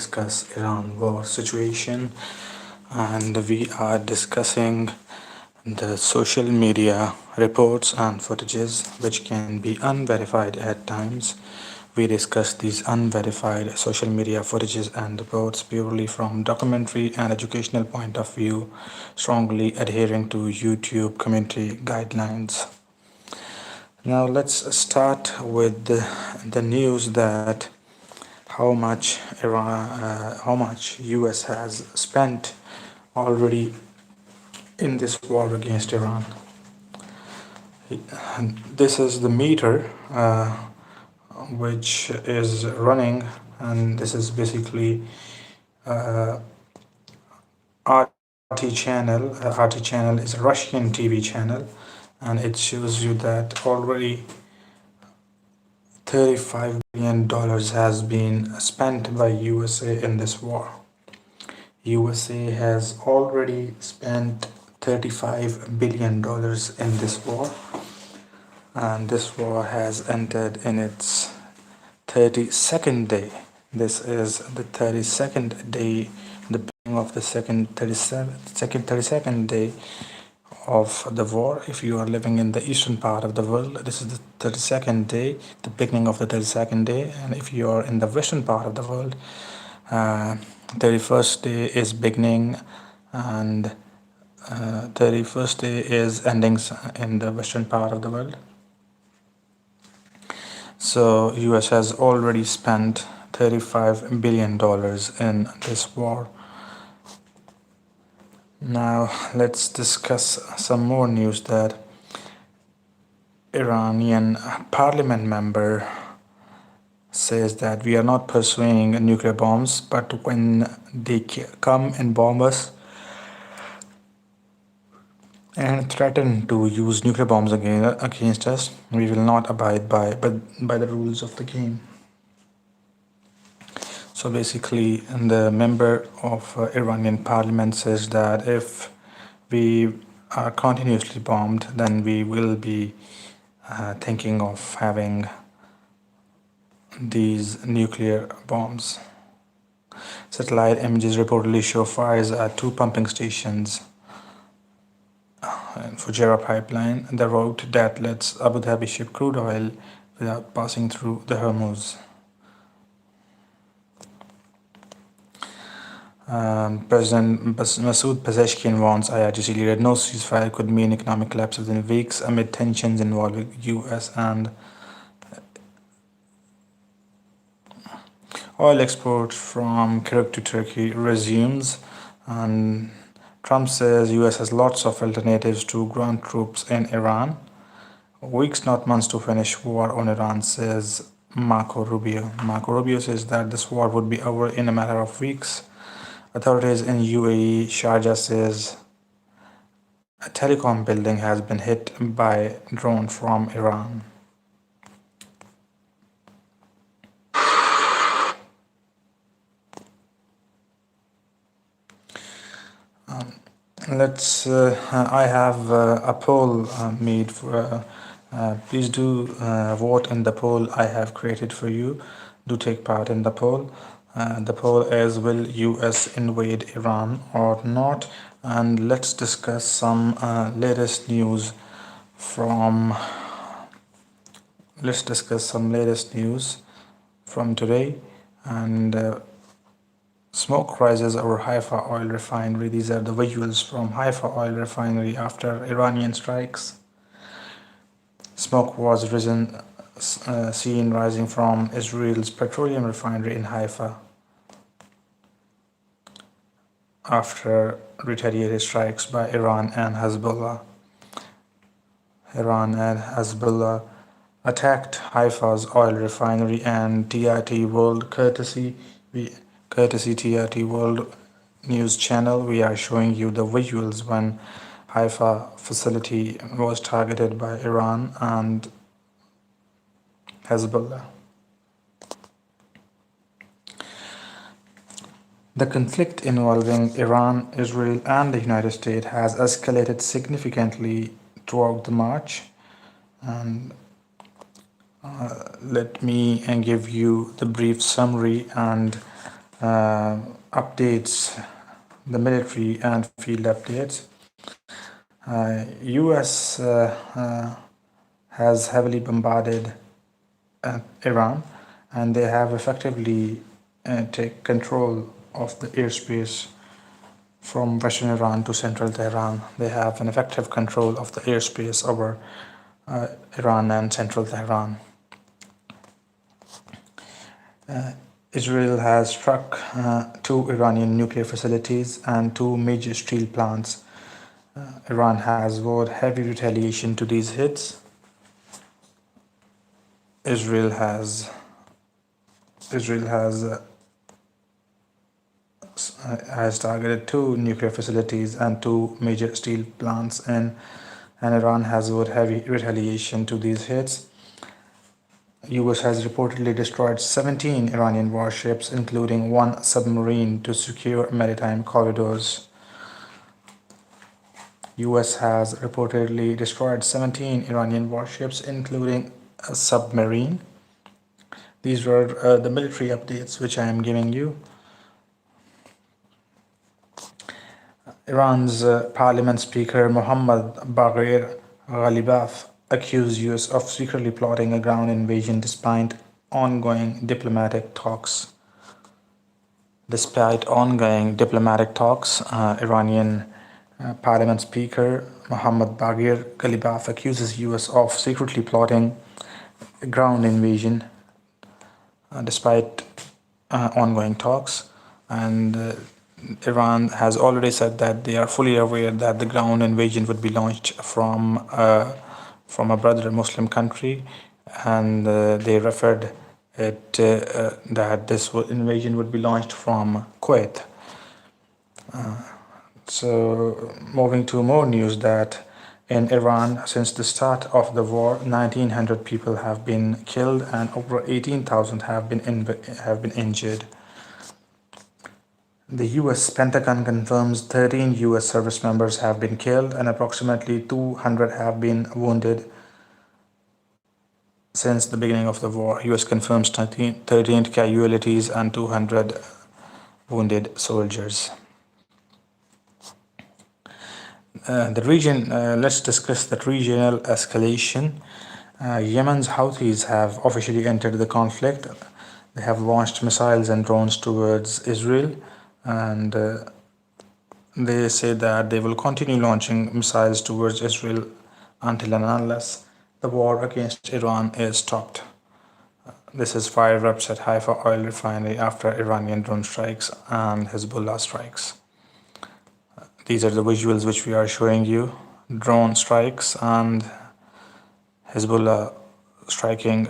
discuss Iran war situation, and we are discussing the social media reports and footages which can be unverified at times. We discuss these unverified social media footages and reports purely from documentary and educational point of view, strongly adhering to YouTube community guidelines. Now let's start with the news that how much US has spent already in this war against Iran. This is the meter which is running, and this is basically uh, RT channel. RT channel is a Russian TV channel, and it shows you that already $35 billion has been spent by USA in this war. USA has already spent $35 billion in this war, and this war has entered in its 32nd day. This is the 32nd day, the beginning of the second 32nd day of the war. If you are living in the eastern part of the world, this is the 32nd day, the beginning of the 32nd day. And if you are in the western part of the world, 31st day is beginning, and 31st day is endings in the western part of the world. So US has already spent $35 billion in this war. Now let's discuss some more news that Iranian parliament member says that we are not pursuing nuclear bombs, but when they come and bomb us and threaten to use nuclear bombs against us, we will not abide by the rules of the game. So basically, the member of Iranian parliament says that if we are continuously bombed, then we will be thinking of having these nuclear bombs. Satellite images reportedly show fires at two pumping stations in Fujairah pipeline, the route that lets Abu Dhabi ship crude oil without passing through the Hormuz. President Masoud Pezeshkian warns IRGC leader no ceasefire could mean economic collapse within weeks amid tensions involving US and oil export from Kirkuk to Turkey resumes, and Trump says US has lots of alternatives to ground troops in Iran. Weeks, not months, to finish war on Iran, says Marco Rubio. Marco Rubio says that this war would be over in a matter of weeks. Authorities in UAE, Sharjah says a telecom building has been hit by drone from Iran. I have a poll made for. Please do vote in the poll I have created for you. Do take part in the poll. The poll is, will US invade Iran or not? And let's discuss some latest news from. Let's discuss some latest news from today. And smoke rises over Haifa oil refinery. These are the visuals from Haifa oil refinery after Iranian strikes. Smoke was seen rising from Israel's petroleum refinery in Haifa after retaliated strikes by Iran and Hezbollah. Iran and Hezbollah attacked Haifa's oil refinery, and TRT World courtesy TRT World News Channel, we are showing you the visuals when Haifa facility was targeted by Iran and Hezbollah. The conflict involving Iran, Israel, and the United States has escalated significantly throughout the March, and let me give you the brief summary and Updates, the military and field updates. US has heavily bombarded Iran, and they have effectively take control of the airspace from Western Iran to central Tehran. They have an effective control of the airspace over Iran and central Tehran. Israel has struck two Iranian nuclear facilities and two major steel plants. Iran has vowed heavy retaliation to these hits. Israel has targeted two nuclear facilities and two major steel plants, and Iran has vowed heavy retaliation to these hits. US has reportedly destroyed 17 Iranian warships, including one submarine, to secure maritime corridors. US has reportedly destroyed 17 Iranian warships, including a submarine. These were the military updates which I am giving you. Iran's parliament speaker Mohammad Bagher Ghalibaf accused US of secretly plotting a ground invasion despite ongoing diplomatic talks. Iranian Parliament Speaker Mohammad Bagher Ghalibaf accuses US of secretly plotting a ground invasion despite ongoing talks, and Iran has already said that they are fully aware that the ground invasion would be launched from a brother Muslim country, and they referred it that this invasion would be launched from Kuwait. So moving to more news, that in Iran, since the start of the war, 1,900 people have been killed and over 18,000 have been injured. The US Pentagon confirms 13 US service members have been killed and approximately 200 have been wounded since the beginning of the war. US confirms 13 casualties and 200 wounded soldiers. Let's discuss the regional escalation. Yemen's Houthis have officially entered the conflict. They have launched missiles and drones towards Israel, and they say that they will continue launching missiles towards Israel until and unless the war against Iran is stopped. This is fire erupts at Haifa oil refinery after Iranian drone strikes and Hezbollah strikes. These are the visuals which we are showing you: drone strikes and Hezbollah striking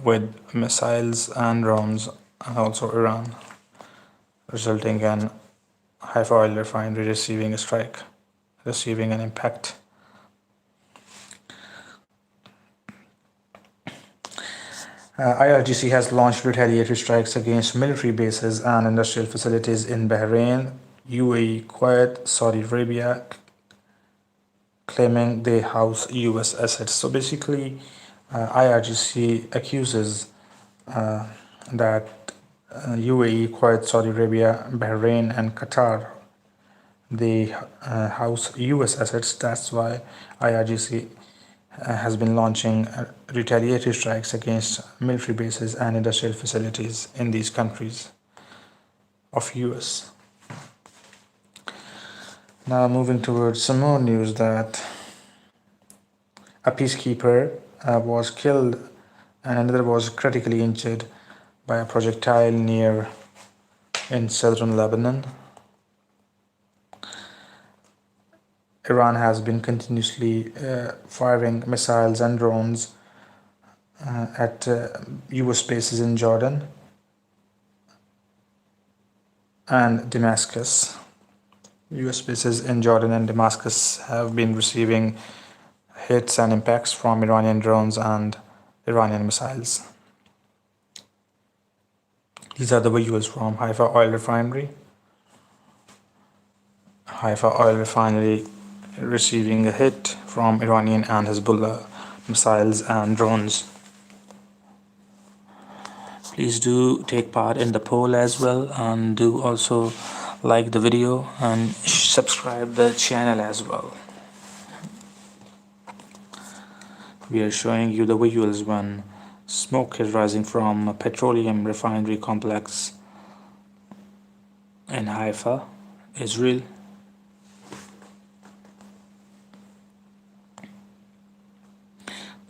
with missiles and drones, and also Iran, resulting in Haifa oil refinery receiving an impact. IRGC has launched retaliatory strikes against military bases and industrial facilities in Bahrain, UAE, Kuwait, Saudi Arabia, claiming they house US assets. So basically, IRGC accuses that UAE, Kuwait, Saudi Arabia, Bahrain, and Qatar, they house US assets. That's why IRGC has been launching retaliatory strikes against military bases and industrial facilities in these countries of US. Now moving towards some more news, that a peacekeeper was killed and another was critically injured by a projectile in southern Lebanon. Iran has been continuously firing missiles and drones at US bases in Jordan and Damascus. US bases in Jordan and Damascus have been receiving hits and impacts from Iranian drones and Iranian missiles. These are the visuals from Haifa oil refinery. Haifa oil refinery receiving a hit from Iranian and Hezbollah missiles and drones. Please do take part in the poll as well, and do also like the video and subscribe the channel as well. We are showing you the visuals when smoke is rising from a petroleum refinery complex in Haifa, Israel.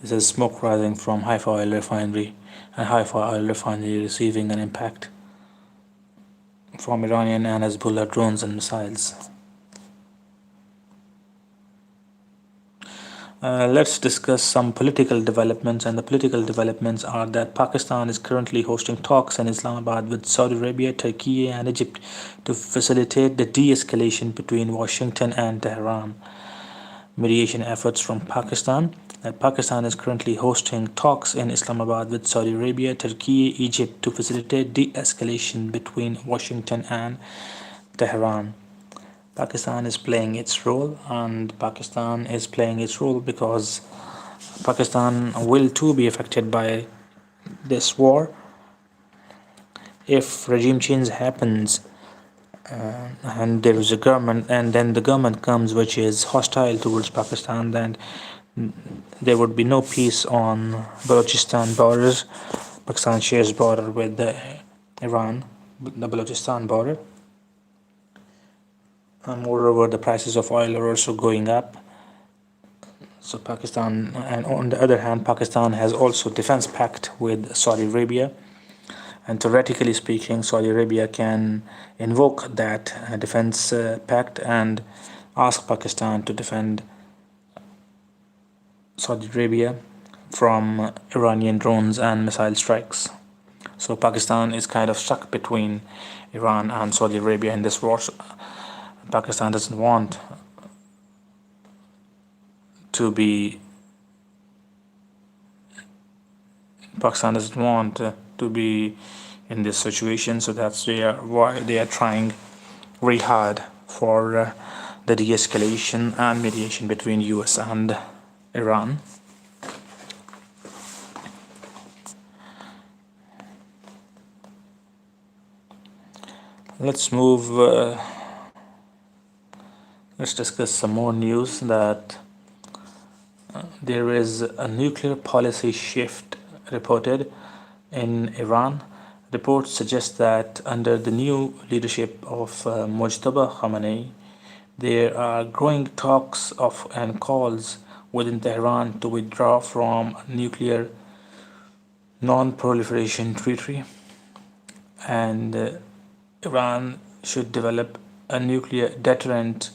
This is smoke rising from Haifa oil refinery, and Haifa oil refinery receiving an impact from Iranian and Hezbollah drones and missiles. Let's discuss some political developments, and the political developments are that Pakistan is currently hosting talks in Islamabad with Saudi Arabia, Turkey and Egypt to facilitate the de-escalation between Washington and Tehran. Mediation efforts from Pakistan. Pakistan is currently hosting talks in Islamabad with Saudi Arabia, Turkey, Egypt to facilitate de-escalation between Washington and Tehran. Pakistan is playing its role, and Pakistan is playing its role because Pakistan will too be affected by this war. If regime change happens and there is a government, and then the government comes which is hostile towards Pakistan, then there would be no peace on Balochistan borders. Pakistan shares border with Iran, the Balochistan border. And moreover, the prices of oil are also going up. So Pakistan, and on the other hand, Pakistan has also defense pact with Saudi Arabia, and theoretically speaking, Saudi Arabia can invoke that defense pact and ask Pakistan to defend Saudi Arabia from Iranian drones and missile strikes. So Pakistan is kind of stuck between Iran and Saudi Arabia in this war. Pakistan doesn't want to be in this situation, so that's why they are trying very hard for the de-escalation and mediation between US and Iran. Let's discuss some more news that there is a nuclear policy shift reported in Iran. Reports suggest that under the new leadership of Mujtaba Khamenei, there are growing talks of and calls within Tehran to withdraw from nuclear non-proliferation treaty, and Iran should develop a nuclear deterrent.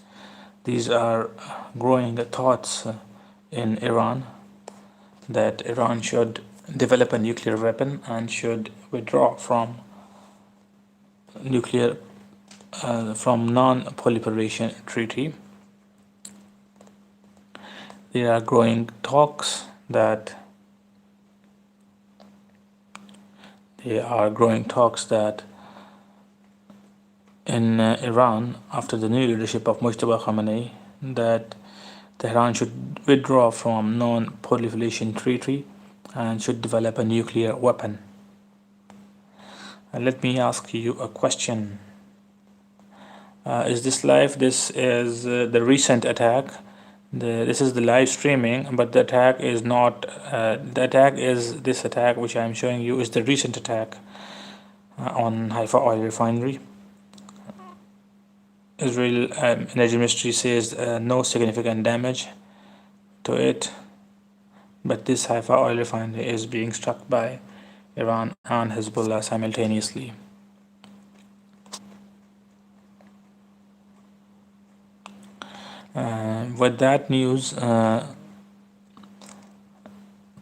These are growing thoughts in Iran that Iran should develop a nuclear weapon and should withdraw from non-proliferation treaty. There are growing talks that in Iran, after the new leadership of Mujtaba Khamenei, that Tehran should withdraw from non-proliferation treaty and should develop a nuclear weapon. And let me ask you a question. Is this live? This is the recent attack. This is the live streaming, but the attack is not. This attack which I am showing you is the recent attack on Haifa oil refinery. Israel Energy Ministry says no significant damage to it, but this Haifa oil refinery is being struck by Iran and Hezbollah simultaneously. With that news,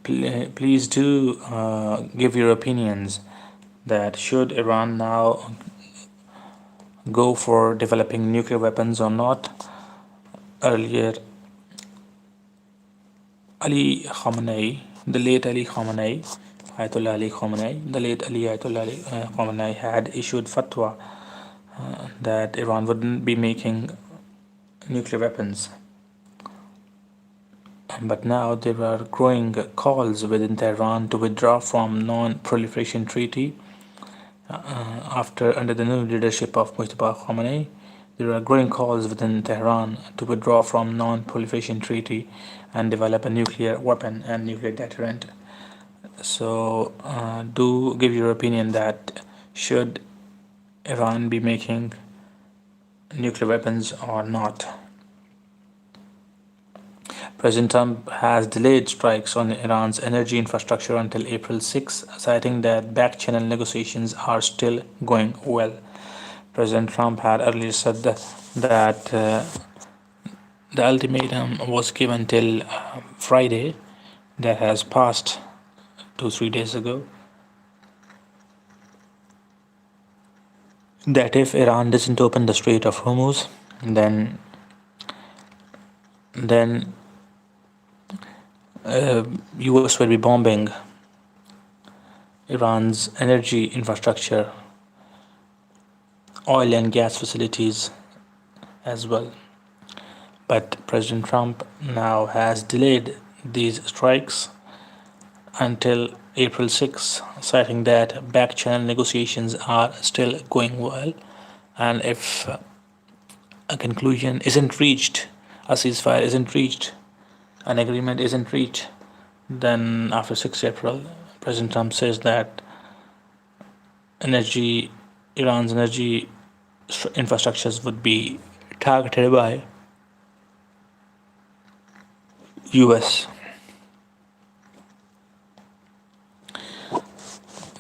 please do give your opinions that should Iran now go for developing nuclear weapons or not. Earlier, Ali Khamenei, the late Ali Khamenei, Ayatollah Ali Khamenei, the late Ayatollah Ali Khamenei had issued fatwa that Iran wouldn't be making nuclear weapons. But now there are growing calls within Tehran to withdraw from non-proliferation treaty after under the new leadership of Mujtaba Khamenei. There are growing calls within Tehran to withdraw from non-proliferation treaty and develop a nuclear weapon and nuclear deterrent. So, do give your opinion that should Iran be making nuclear weapons or not? President Trump has delayed strikes on Iran's energy infrastructure until April 6, citing that back-channel negotiations are still going well. President Trump had earlier said that the ultimatum was given till Friday, that has passed 2-3 days ago, that if Iran doesn't open the Strait of Hormuz, then US will be bombing Iran's energy infrastructure, oil and gas facilities as well. But President Trump now has delayed these strikes until April 6, citing that back-channel negotiations are still going well, and if a conclusion isn't reached, a ceasefire isn't reached, an agreement isn't reached, then after 6 April, President Trump says that Iran's energy infrastructures would be targeted by US.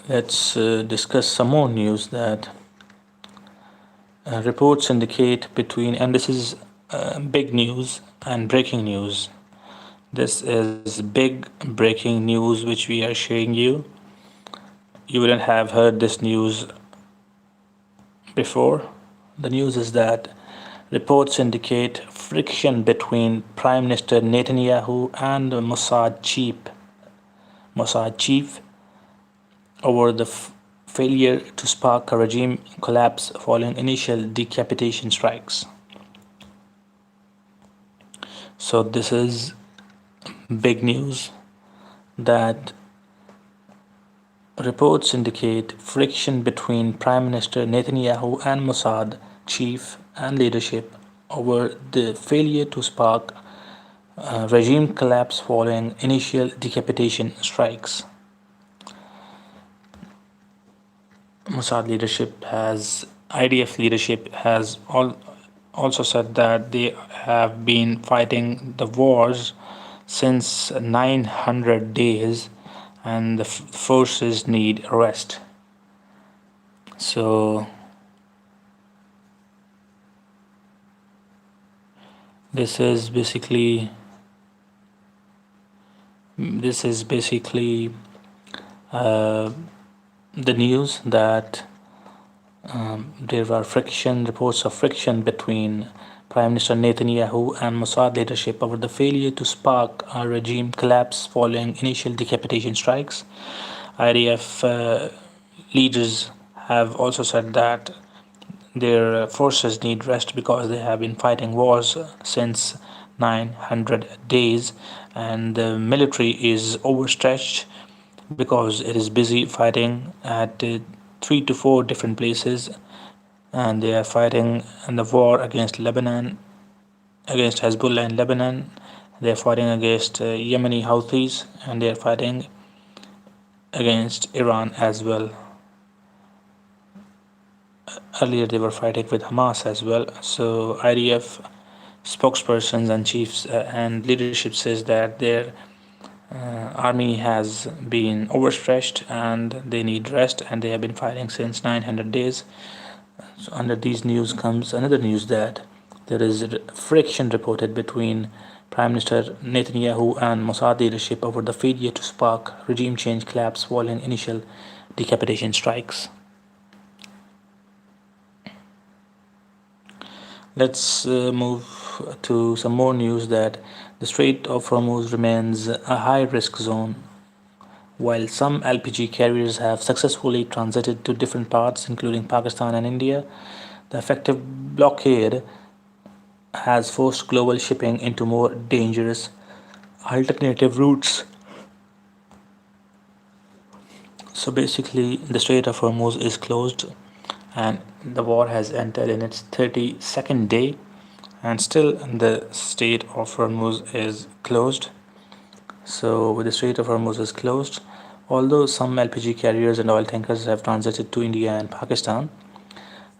Let's discuss some more news that reports indicate and this is big news and breaking news. This is big breaking news which we are sharing you. You wouldn't have heard this news before. The news is that reports indicate friction between Prime Minister Netanyahu and Mossad chief over the failure to spark a regime collapse following initial decapitation strikes. So this is big news that reports indicate friction between Prime Minister Netanyahu and Mossad chief and leadership over the failure to spark regime collapse following initial decapitation strikes. IDF leadership has also said that they have been fighting the wars since 900 days and the forces need rest. So this is basically the news that there are reports of friction between Prime Minister Netanyahu and Mossad leadership over the failure to spark a regime collapse following initial decapitation strikes. IDF leaders have also said that their forces need rest because they have been fighting wars since 900 days, and the military is overstretched because it is busy fighting at 3 to 4 different places, and they are fighting in the war against Lebanon, against Hezbollah in Lebanon. They are fighting against Yemeni Houthis, and they are fighting against Iran as well. Earlier they were fighting with Hamas as well. So IDF spokespersons and chiefs and leadership says that their army has been overstretched and they need rest, and they have been fighting since 900 days. So under these news comes another news that there is friction reported between Prime Minister Netanyahu and Mossad leadership over the failure to spark regime change collapse following initial decapitation strikes. Let's move to some more news that the Strait of Hormuz remains a high-risk zone. While some LPG carriers have successfully transited to different parts, including Pakistan and India, the effective blockade has forced global shipping into more dangerous alternative routes. So basically, the Strait of Hormuz is closed, and the war has entered in its 32nd day, and still the Strait of Hormuz is closed. So the Strait of Hormuz is closed, although some LPG carriers and oil tankers have transited to India and Pakistan,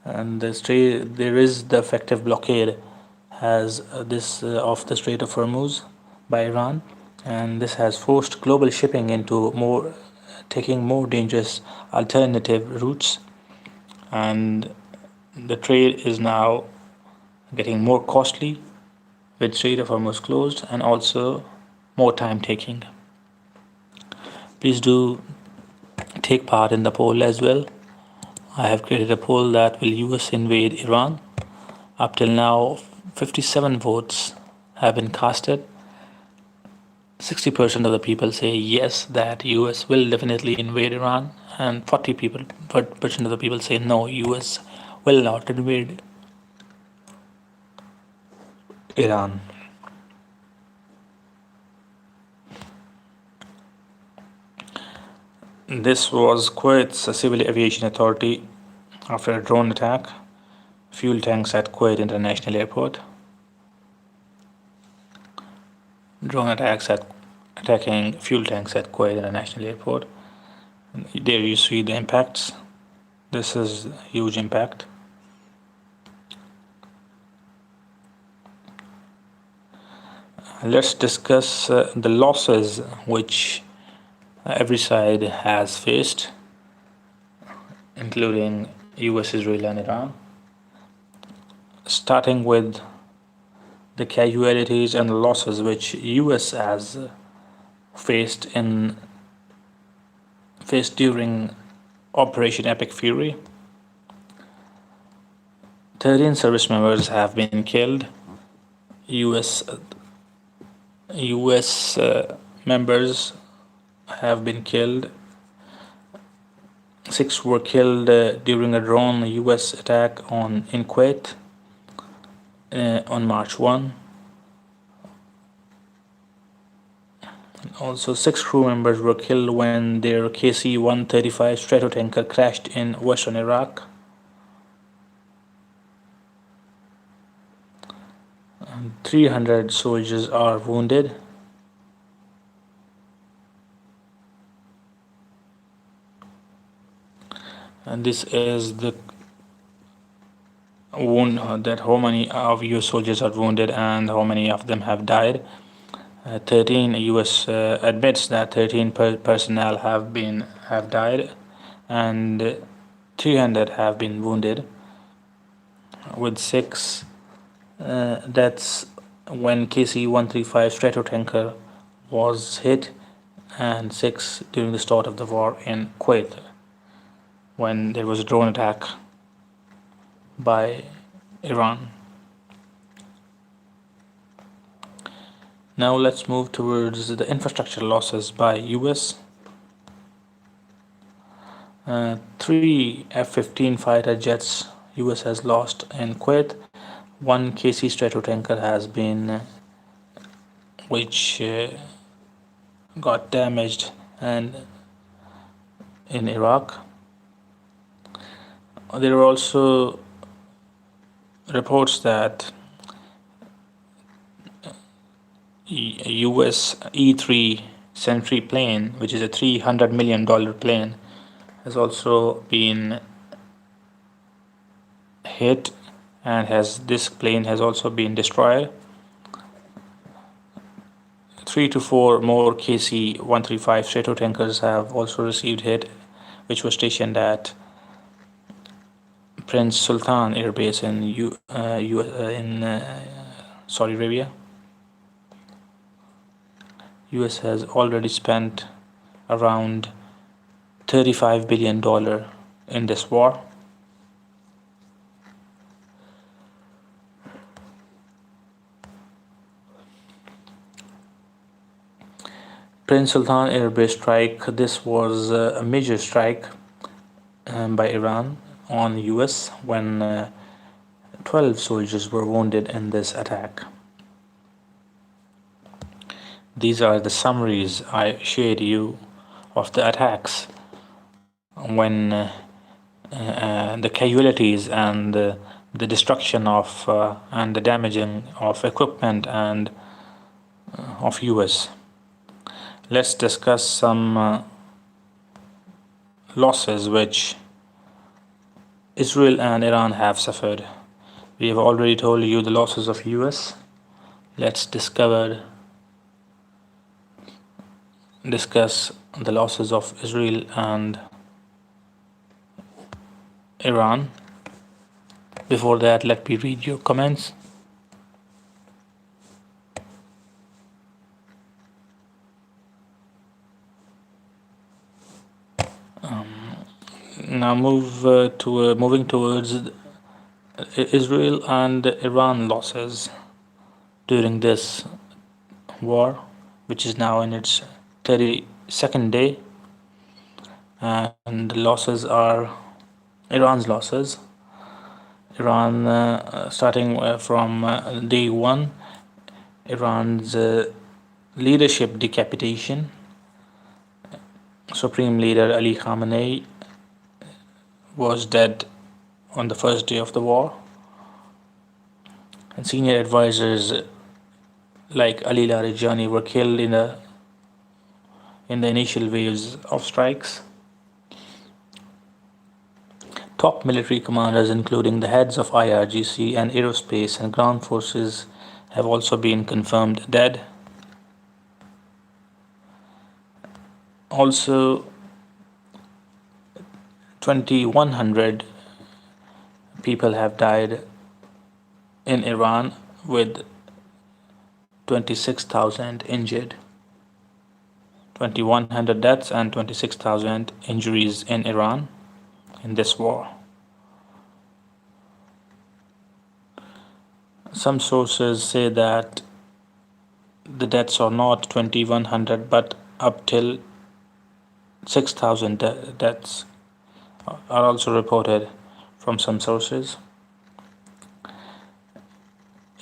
and there is the effective blockade has this of the Strait of Hormuz by Iran, and this has forced global shipping into more taking more dangerous alternative routes, and the trade is now getting more costly with Strait of Hormuz closed and also more time taking. Please do take part in the poll as well. I have created a poll that will US invade Iran. Up till now, 57 votes have been casted. 60% of the people say yes, that US will definitely invade Iran, and 40% of the people say no, US will not invade Iran. This was Kuwait's Civil Aviation Authority after a drone attack, fuel tanks at Kuwait International Airport. Drone attacks at attacking fuel tanks at Kuwait International Airport. There you see the impacts. This is a huge impact. Let's discuss the losses which every side has faced, including US, Israel, and Iran. Starting with the casualties and losses which US has faced during Operation Epic Fury. 13 service members have been killed. US members have been killed. 6 were killed during a drone US attack in Kuwait on March 1. Also, 6 crew members were killed when their KC-135 Stratotanker crashed in western Iraq. 300 soldiers are wounded. And this is the that how many of US soldiers are wounded and how many of them have died. 13 US admits that 13 personnel have died, and 300 have been wounded, with 6 deaths when KC-135 Stratotanker was hit, and 6 during the start of the war in Kuwait when there was a drone attack by Iran. Now let's move towards the infrastructure losses by US. 3 F-15 fighter jets US has lost in Kuwait. 1 KC Stratotanker has been which got damaged and in Iraq. There are also reports that US E-3 Sentry plane, which is a $300 million plane, has also been hit, and this plane has also been destroyed. 3 to 4 more KC-135 Stratotankers have also received hit, which was stationed at Prince Sultan Air Base in Saudi Arabia. US has already spent around $35 billion in this war. Prince Sultan Air Base strike. This was a major strike by Iran on US when 12 soldiers were wounded in this attack. These are the summaries I shared you of the attacks when the casualties and the destruction of and the damaging of equipment and of US. Let's discuss some losses which Israel and Iran have suffered. We have already told you the losses of US. Let's discuss the losses of Israel and Iran. Before that, let me read your comments. Now moving towards Israel and Iran losses during this war, which is now in its 32nd day, and the losses are Iran's losses. Iran, starting from day one, Iran's leadership decapitation. Supreme Leader Ali Khamenei was dead on the first day of the war, and senior advisors like Ali Larijani were killed in the initial waves of strikes. Top military commanders, including the heads of IRGC and aerospace and ground forces, have also been confirmed dead. Also, 2,100 people have died in Iran, with 26,000 injured. 2,100 deaths and 26,000 injuries in Iran in this war. Some sources say that the deaths are not 2,100 but up till 6,000 deaths are also reported from some sources.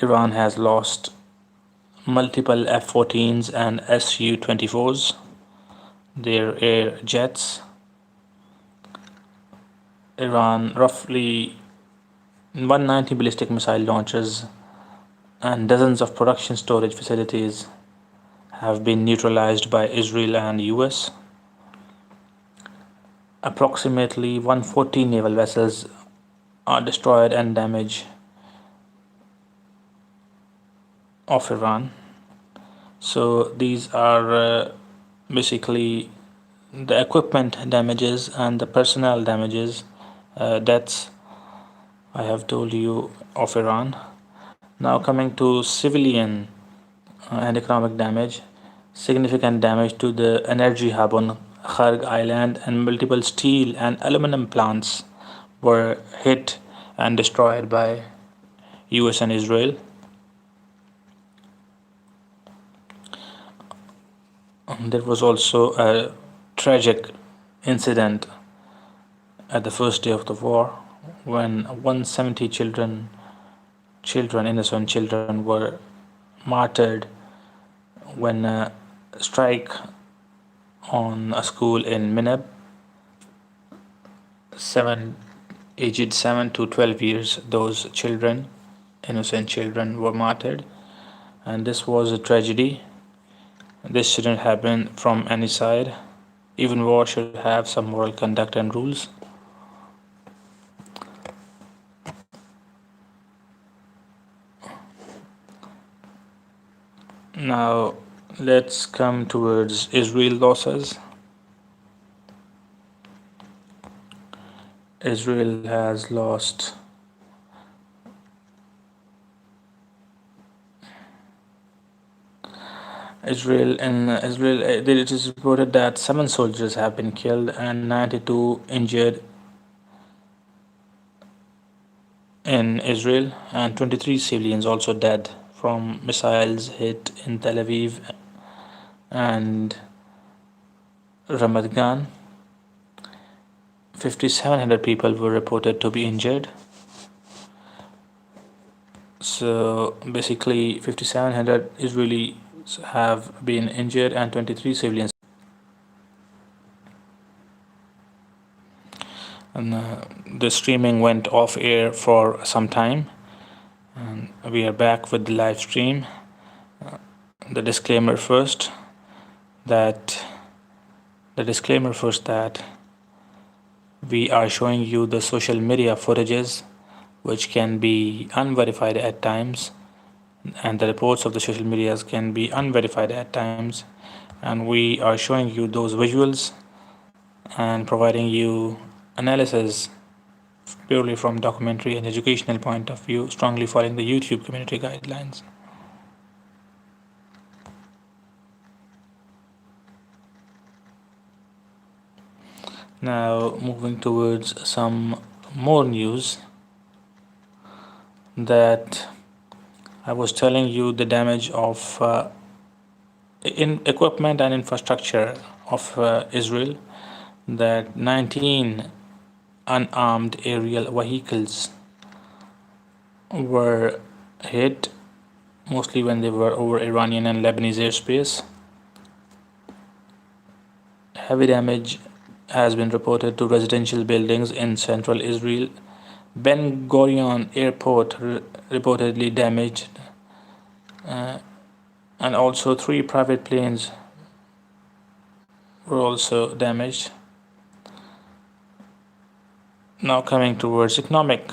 Iran has lost multiple F-14s and Su-24s, their air jets. Iran roughly 190 ballistic missile launchers and dozens of production storage facilities have been neutralized by Israel and US. Approximately 140 naval vessels are destroyed and damaged of Iran. So these are basically the equipment damages and the personnel damages, deaths I have told you of Iran. Now coming to civilian and economic damage, significant damage to the energy hub on Kharg Island, and multiple steel and aluminum plants were hit and destroyed by US and Israel. There was also a tragic incident at the first day of the war when 170 innocent children were martyred when a strike on a school in Minab. Aged 7 to 12 years, those children, innocent children, were martyred, and this was a tragedy. This shouldn't happen from any side. Even war should have some moral conduct and rules. Now let's come towards Israel losses. Israel has lost it is reported that 7 soldiers have been killed and 92 injured in Israel, and 23 civilians also dead from missiles hit in Tel Aviv and Ramat Gan. 5,700 people were reported to be injured. So basically 5,700 Israeli have been injured and 23 civilians. And the streaming went off air for some time, and we are back with the live stream. The disclaimer first that we are showing you the social media footages which can be unverified at times, and the reports of the social medias can be unverified at times, and we are showing you those visuals and providing you analysis purely from documentary and educational point of view, strongly following the YouTube community guidelines. Now moving towards some more news, that I was telling you the damage of in equipment and infrastructure of Israel, that 19 unarmed aerial vehicles were hit, mostly when they were over Iranian and Lebanese airspace. Heavy damage has been reported to residential buildings in central Israel. Ben Gurion Airport reportedly damaged, and also 3 private planes were also damaged. Now coming towards economic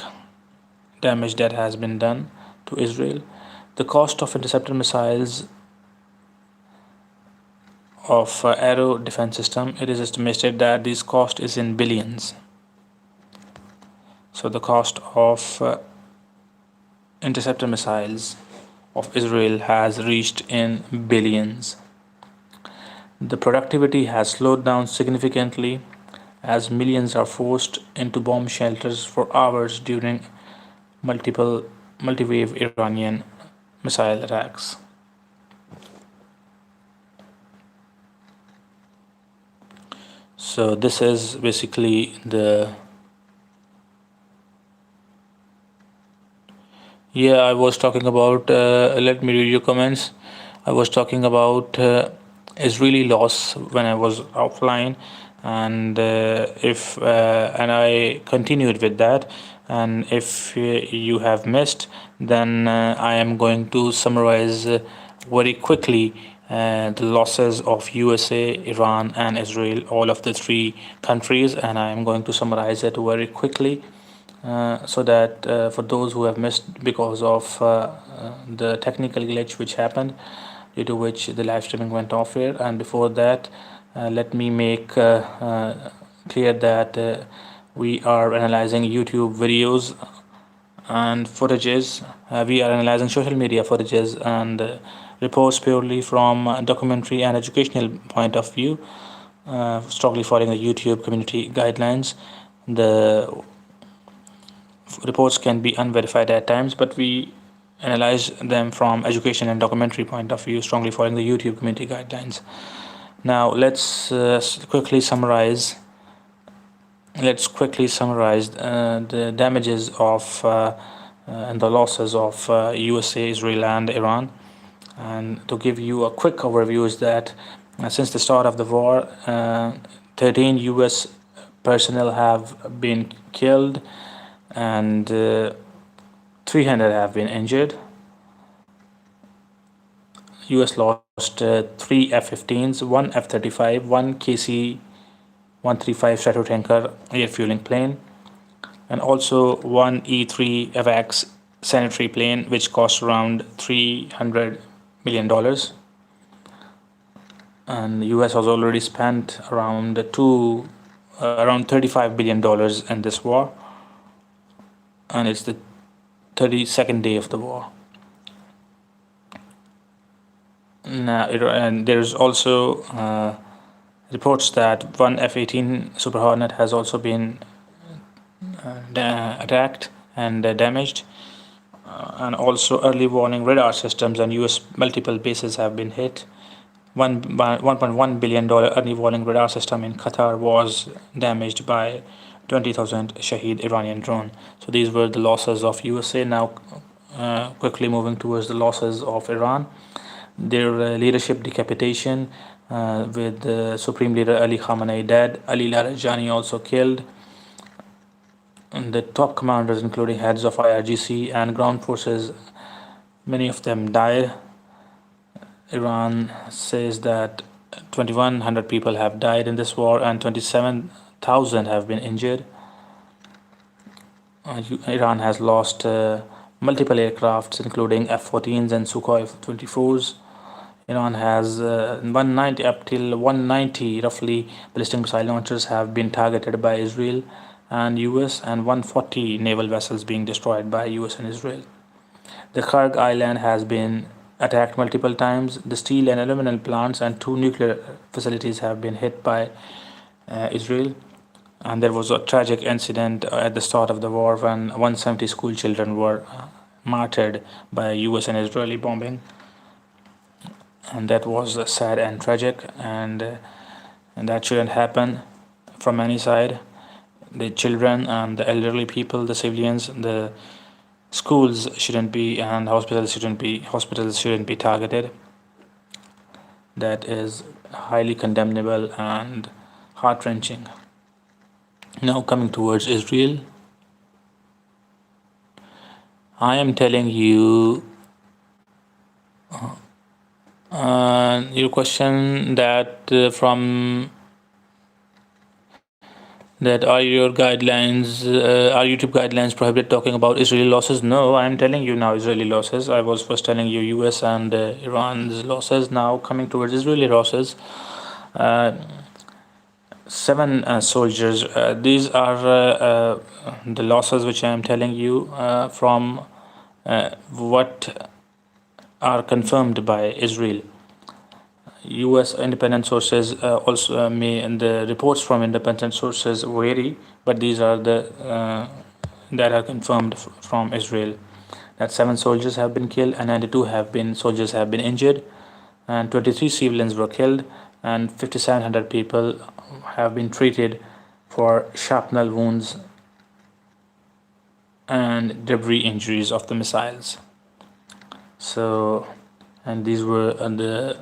damage that has been done to Israel, the cost of interceptor missiles of Arrow defense system, it is estimated that this cost is in billions. So the cost of interceptor missiles of Israel has reached in billions. The productivity has slowed down significantly as millions are forced into bomb shelters for hours during multi-wave Iranian missile attacks. So this is basically I was talking about, let me read your comments. I was talking about Israeli loss when I was offline, and and I continued with that. And if you have missed, then I am going to summarize very quickly the losses of USA, Iran, and Israel, all of the 3 countries, and I am going to summarize it very quickly. So that for those who have missed because of the technical glitch which happened, due to which the live streaming went off air. And before that, let me make clear that we are analyzing YouTube videos and footages. We are analyzing social media footages and reports purely from documentary and educational point of view, strongly following the YouTube community guidelines. The reports can be unverified at times, but we analyze them from education and documentary point of view, strongly following the YouTube community guidelines. Now let's quickly summarize the damages of and the losses of USA, Israel, and Iran. And to give you a quick overview is that since the start of the war, 13 US personnel have been killed and 300 have been injured. US lost 3 F-15s, 1 F-35, 1 KC-135 Stratotanker air fueling plane, and also 1 E-3 AVAX sanitary plane, which cost around $300 million. And the US has already spent around $35 billion in this war, and it's the 32nd day of the war. Now, and there's also reports that 1 F-18 Super Hornet has also been attacked and damaged, and also early warning radar systems and US multiple bases have been hit. $1.1 billion early warning radar system in Qatar was damaged by 20,000 Shahed Iranian drone. So these were the losses of USA. Now quickly moving towards the losses of Iran. their leadership decapitation, with Supreme Leader Ali Khamenei dead, Ali Larijani also killed, and the top commanders, including heads of IRGC and ground forces, many of them died. Iran says that 2,100 people have died in this war and 27,000 have been injured. Iran has lost multiple aircrafts, including F-14s and Sukhoi 24s. Iran has 190 up till 190 roughly ballistic missile launchers have been targeted by Israel and US, and 140 naval vessels being destroyed by US and Israel. The Kharg island has been attacked multiple times. The steel and aluminum plants and two nuclear facilities have been hit by Israel. And there was a tragic incident at the start of the war when 170 school children were martyred by US and Israeli bombing. And that was sad and tragic, and that shouldn't happen from any side. The children and the elderly people, the civilians, the schools shouldn't be, and hospitals shouldn't be targeted. That is highly condemnable and heart-wrenching. Now coming towards Israel, I am telling you your question that are your guidelines, are YouTube guidelines prohibit talking about Israeli losses? No, I am telling you now Israeli losses. I was first telling you US and Iran's losses. Now coming towards Israeli losses, 7 soldiers. These are the losses which I am telling you from what are confirmed by Israel. US independent sources also and the reports from independent sources vary, but these are the that are confirmed from Israel. That 7 soldiers have been killed and 92 soldiers have been injured, and 23 civilians were killed, and 5,700 people have been treated for shrapnel wounds and debris injuries of the missiles. So, and these were the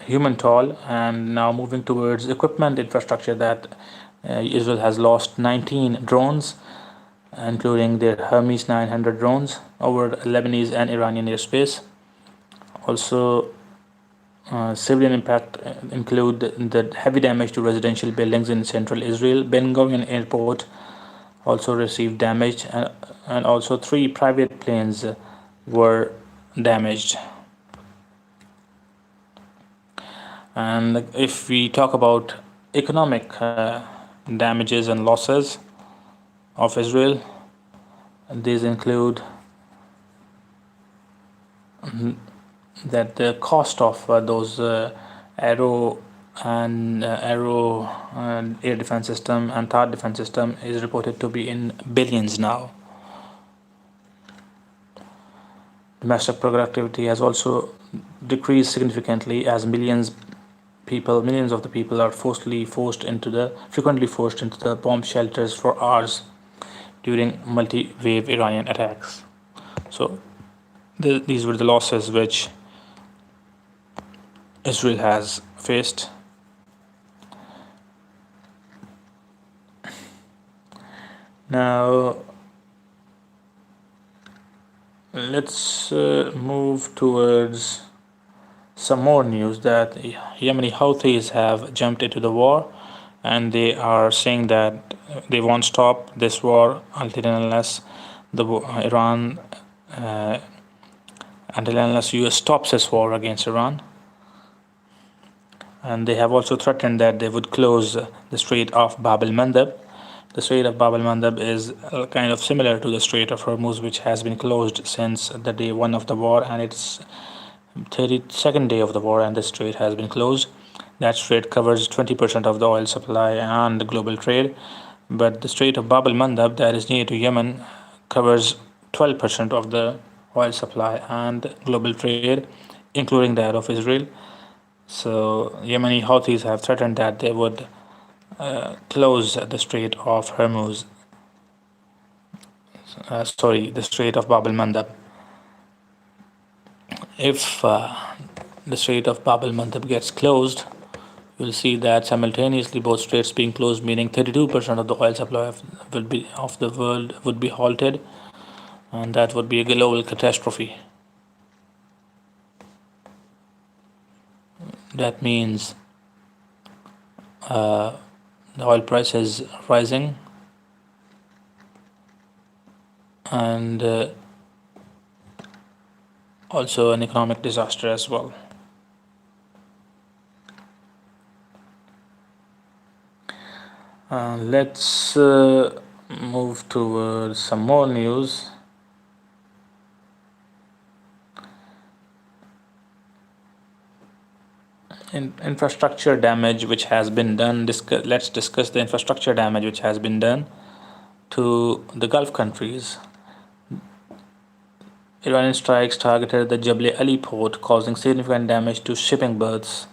human toll. And now moving towards equipment infrastructure, that Israel has lost 19 drones, including their Hermes 900 drones over Lebanese and Iranian airspace. Also, civilian impact include the heavy damage to residential buildings in central Israel. Ben Gurion Airport also received damage, and also 3 private planes were damaged. And if we talk about economic damages and losses of Israel, these include that the cost of those Arrow air defense system and THAAD defense system is reported to be in billions now. Domestic productivity has also decreased significantly, as millions of the people are frequently forced into the bomb shelters for hours during multi-wave Iranian attacks. So these were the losses which Israel has faced. Now let's move towards some more news that Yemeni Houthis have jumped into the war, and they are saying that they won't stop this war until and unless US stops this war against Iran. And they have also threatened that they would close the Strait of Bab el-Mandeb. The Strait of Bab el-Mandeb is kind of similar to the Strait of Hormuz, which has been closed since the day 1 of the war, and it's 32nd day of the war, and the strait has been closed. That strait covers 20% of the oil supply and the global trade, but the Strait of Bab el-Mandeb, that is near to Yemen, covers 12% of the oil supply and global trade, including that of Israel. So Yemeni Houthis have threatened that they would close the Strait of Hormuz. The Strait of Bab el-Mandeb. if the Strait of Bab el Mandeb gets closed, you'll see that simultaneously both straits being closed, meaning 32% of the oil supply of the world would be halted, and that would be a global catastrophe. That means the oil price is rising, and also an economic disaster as well. Let's move towards some more news. Infrastructure damage which has been done. Let's discuss the infrastructure damage which has been done to the Gulf countries. Iranian strikes targeted the Jebel Ali port, causing significant damage to shipping berths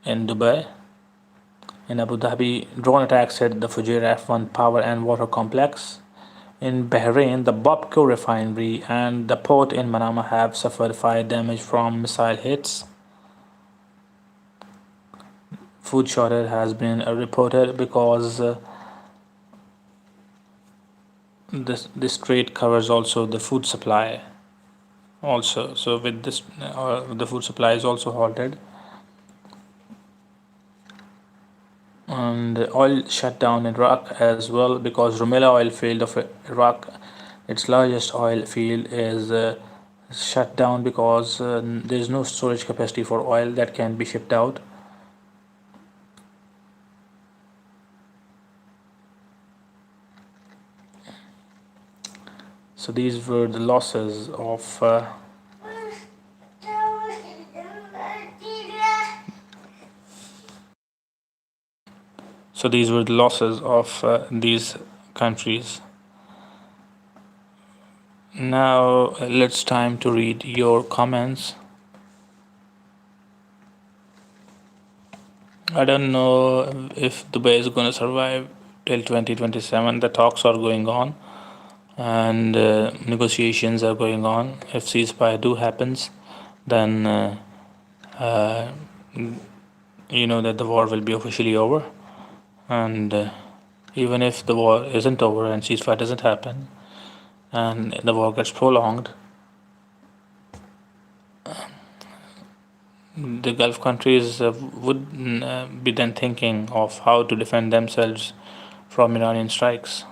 in Dubai. In Abu Dhabi, drone attacks hit the Fujairah F1 power and water complex. In Bahrain, the Bobco refinery and the port in Manama have suffered fire damage from missile hits. Food shortage has been reported because this strait covers also the food supply. Also, so with this, the food supply is also halted. And oil shut down in Iraq as well because Rumaila oil field of Iraq, its largest oil field, is shut down because there is no storage capacity for oil that can be shipped out. So these were the losses of these countries. Now let's time to read your comments. I don't know if Dubai is going to survive till 2027. The talks are going on, and negotiations are going on. If ceasefire do happens, then you know that the war will be officially over. And even if the war isn't over and ceasefire doesn't happen, and the war gets prolonged, the Gulf countries would be then thinking of how to defend themselves from Iranian strikes.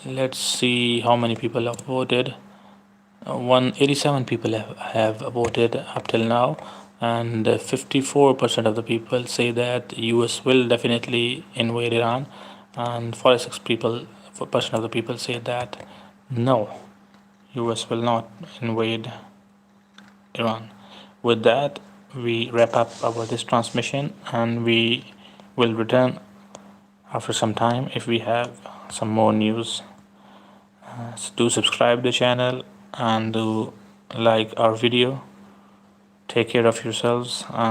Let's see how many people have voted. 187 people have voted up till now, and 54% of the people say that US will definitely invade Iran, and 46% of the people say that no, US will not invade Iran. With that, we wrap up this transmission, and we will return after some time if we have some more news. So do subscribe the channel and do like our video. Take care of yourselves, and